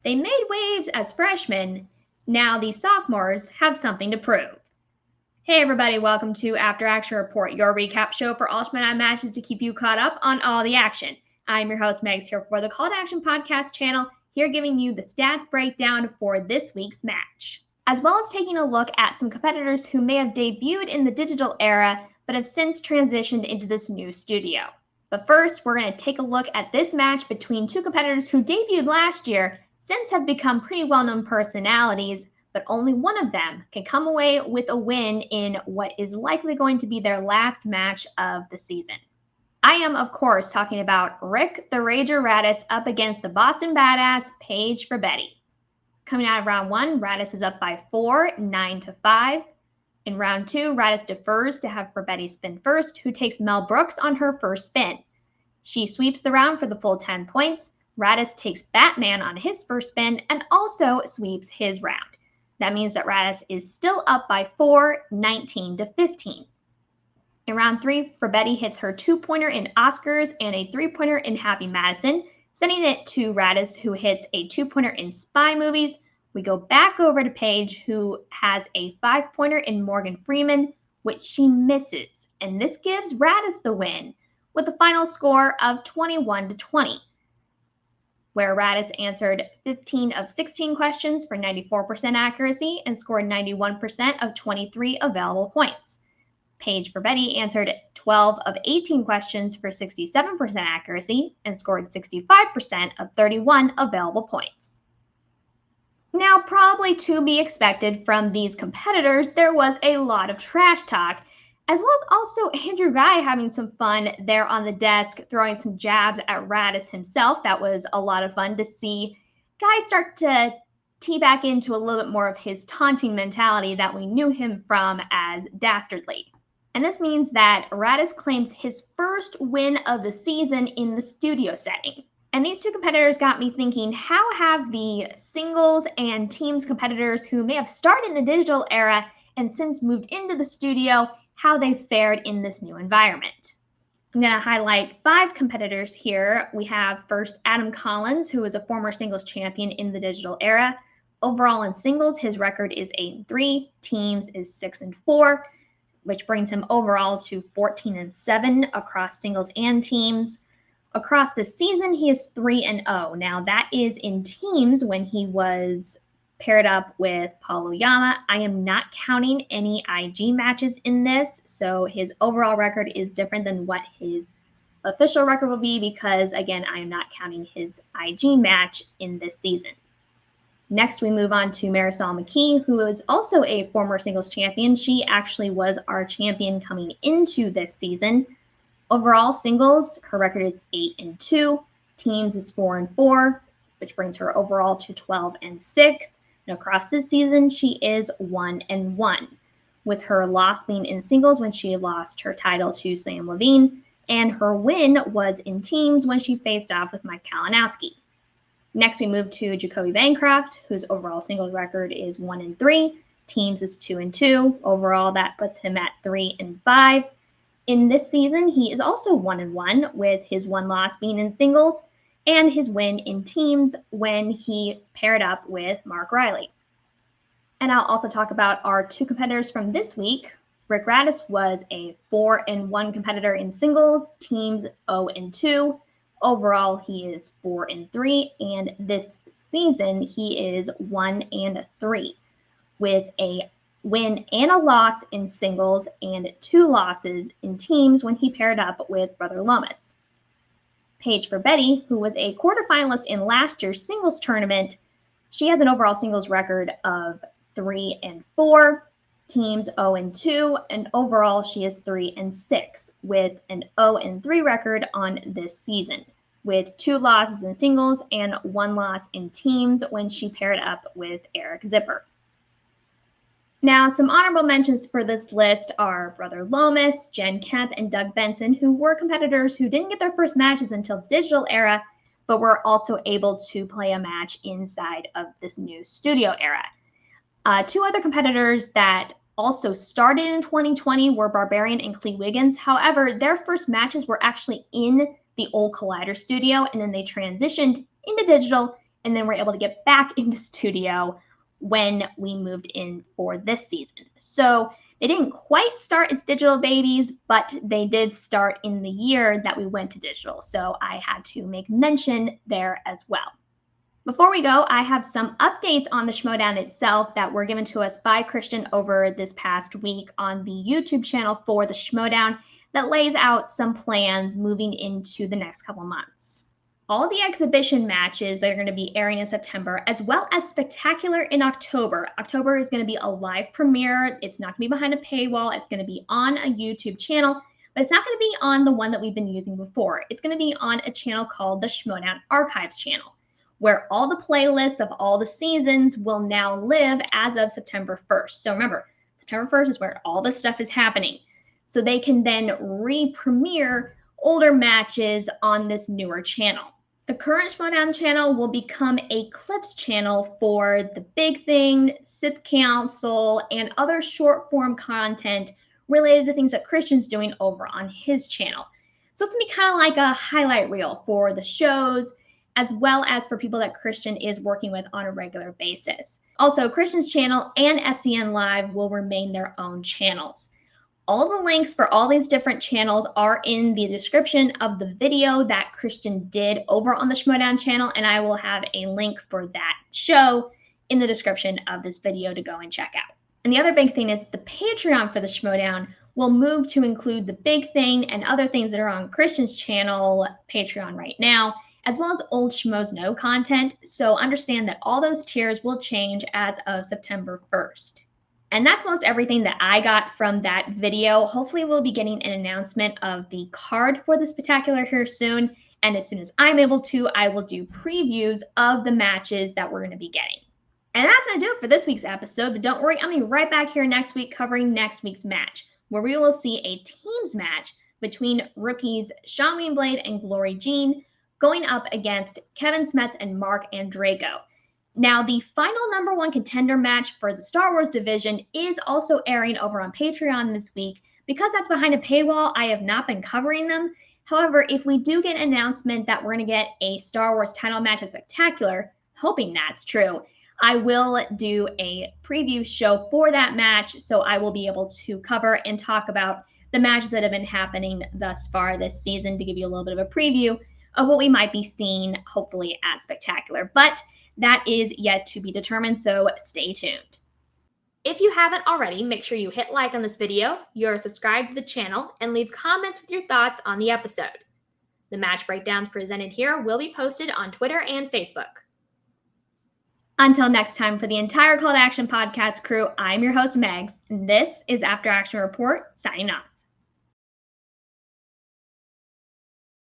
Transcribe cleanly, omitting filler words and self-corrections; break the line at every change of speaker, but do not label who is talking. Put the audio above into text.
They made waves as freshmen. Now these sophomores have something to prove. Hey everybody, welcome to After Action Report, your recap show for Ultimate Night matches to keep you caught up on all the action. I'm your host Megs here for the Call to Action podcast channel, here giving you the stats breakdown for this week's match, as well as taking a look at some competitors who may have debuted in the digital era but have since transitioned into this new studio. But first, we're going to take a look at this match between two competitors who debuted last year, since have become pretty well-known personalities, but only one of them can come away with a win in what is likely going to be their last match of the season. I am, of course, talking about Rick the Rager Raddis up against the Boston Badass Paige for Betty. Coming out of round one, Raddis is up by 4, 9-5. In round two, Raddis defers to have Betty spin first, who takes Mel Brooks on her first spin. She sweeps the round for the full 10 points. Raddis takes Batman on his first spin and also sweeps his round. That means that Raddis is still up by 4, 19-15. In round three, Betty hits her 2-pointer in Oscars and a 3-pointer in Happy Madison, sending it to Raddis, who hits a 2-pointer in Spy Movies. We go back over to Paige, who has a 5-pointer in Morgan Freeman, which she misses. And this gives Raddis the win with a final score of 21-20. Where Raddis answered 15 of 16 questions for 94% accuracy and scored 91% of 23 available points. Paige for Betty answered 12 of 18 questions for 67% accuracy and scored 65% of 31 available points. Now, probably to be expected from these competitors, there was a lot of trash talk, as well as also Andrew Guy having some fun there on the desk, throwing some jabs at Raddis himself. That was a lot of fun to see Guy start to tee back into a little bit more of his taunting mentality that we knew him from as Dastardly. And this means that Raddis claims his first win of the season in the studio setting. And these two competitors got me thinking, how have the singles and teams competitors who may have started in the digital era and since moved into the studio, how they fared in this new environment? I'm going to highlight 5 competitors here. We have first Adam Collins, who is a former singles champion in the digital era. Overall in singles, his record is 8-3, teams is 6-4, which brings him overall to 14-7 across singles and teams. Across the season, he is 3-0. Now that is in teams when he was paired up with Paul Oyama. I am not counting any IG matches in this, so his overall record is different than what his official record will be because, again, I am not counting his IG match in this season. Next, we move on to Marisol Mckee, who is also a former singles champion. She actually was our champion coming into this season. Overall singles, her record is 8-2. Teams is 4-4, which brings her overall to 12-6. And across this season, she is 1-1, with her loss being in singles when she lost her title to Sam Levine, and her win was in teams when she faced off with Mike Kalinowski. Next, we move to Jacoby Bancroft, whose overall singles record is 1-3. Teams is 2-2. Overall, that puts him at 3-5. In this season, he is also 1-1, with his one loss being in singles and his win in teams when he paired up with Mark Riley. And I'll also talk about our 2 competitors from this week. Rick Raddis was a 4-1 competitor in singles, teams 0-2. Overall, he is 4-3, and this season he is 1-3, with a win and a loss in singles and 2 losses in teams when he paired up with Brother Lomas. Paige for Betty, who was a quarterfinalist in last year's singles tournament, she has an overall singles record of 3-4, teams 0-2, and overall she is 3-6, with an 0-3 record on this season, with 2 losses in singles and 1 loss in teams when she paired up with Eric Zipper. Now, some honorable mentions for this list are Brother Lomas, Jen Kemp, and Doug Benson, who were competitors who didn't get their first matches until digital era, but were also able to play a match inside of this new studio era. 2 other competitors that also started in 2020 were Barbarian and Clee Wiggins. However, their first matches were actually in the old Collider studio, and then they transitioned into digital and then we're able to get back into studio when we moved in for this season. So they didn't quite start as digital babies, but they did start in the year that we went to digital. So I had to make mention there as well. Before we go, I have some updates on the Schmodown itself that were given to us by Christian over this past week on the YouTube channel for the Schmodown that lays out some plans moving into the next couple months. All the exhibition matches that are going to be airing in September, as well as Spectacular in October. October is going to be a live premiere. It's not going to be behind a paywall. It's going to be on a YouTube channel, but it's not going to be on the one that we've been using before. It's going to be on a channel called the Schmodown Archives channel, where all the playlists of all the seasons will now live as of September 1st. So remember, September 1st is where all this stuff is happening. So they can then re-premiere older matches on this newer channel. The current Schmodown channel will become a clips channel for The Big Thing, Sith Council, and other short form content related to things that Christian's doing over on his channel. So it's going to be kind of like a highlight reel for the shows, as well as for people that Christian is working with on a regular basis. Also, Christian's channel and SCN Live will remain their own channels. All the links for all these different channels are in the description of the video that Christian did over on the Schmodown channel, and I will have a link for that show in the description of this video to go and check out. And the other big thing is the Patreon for the Schmodown will move to include The Big Thing and other things that are on Christian's channel Patreon right now, as well as old Schmoes Know content. So understand that all those tiers will change as of September 1st. And that's most everything that I got from that video. Hopefully we'll be getting an announcement of the card for the Spectacular here soon. And as soon as I'm able to, I will do previews of the matches that we're going to be getting. And that's going to do it for this week's episode. But don't worry, I'll be right back here next week covering next week's match, where we will see a teams match between rookies Sean Wienblade and Glory Jean going up against Kevin Smets and Mark Andrago. Now, the final #1 contender match for the Star Wars division is also airing over on Patreon this week. Because that's behind a paywall, I have not been covering them. However, if we do get an announcement that we're going to get a Star Wars title match at Spectacular, hoping that's true, I will do a preview show for that match, so I will be able to cover and talk about the matches that have been happening thus far this season to give you a little bit of a preview of what we might be seeing, hopefully, at Spectacular. But that is yet to be determined, so stay tuned. If you haven't already, make sure you hit like on this video, you're subscribed to the channel, and leave comments with your thoughts on the episode. The match breakdowns presented here will be posted on Twitter and Facebook. Until next time, for the entire Call to Action podcast crew, I'm your host, Megs, and this is After Action Report, signing off.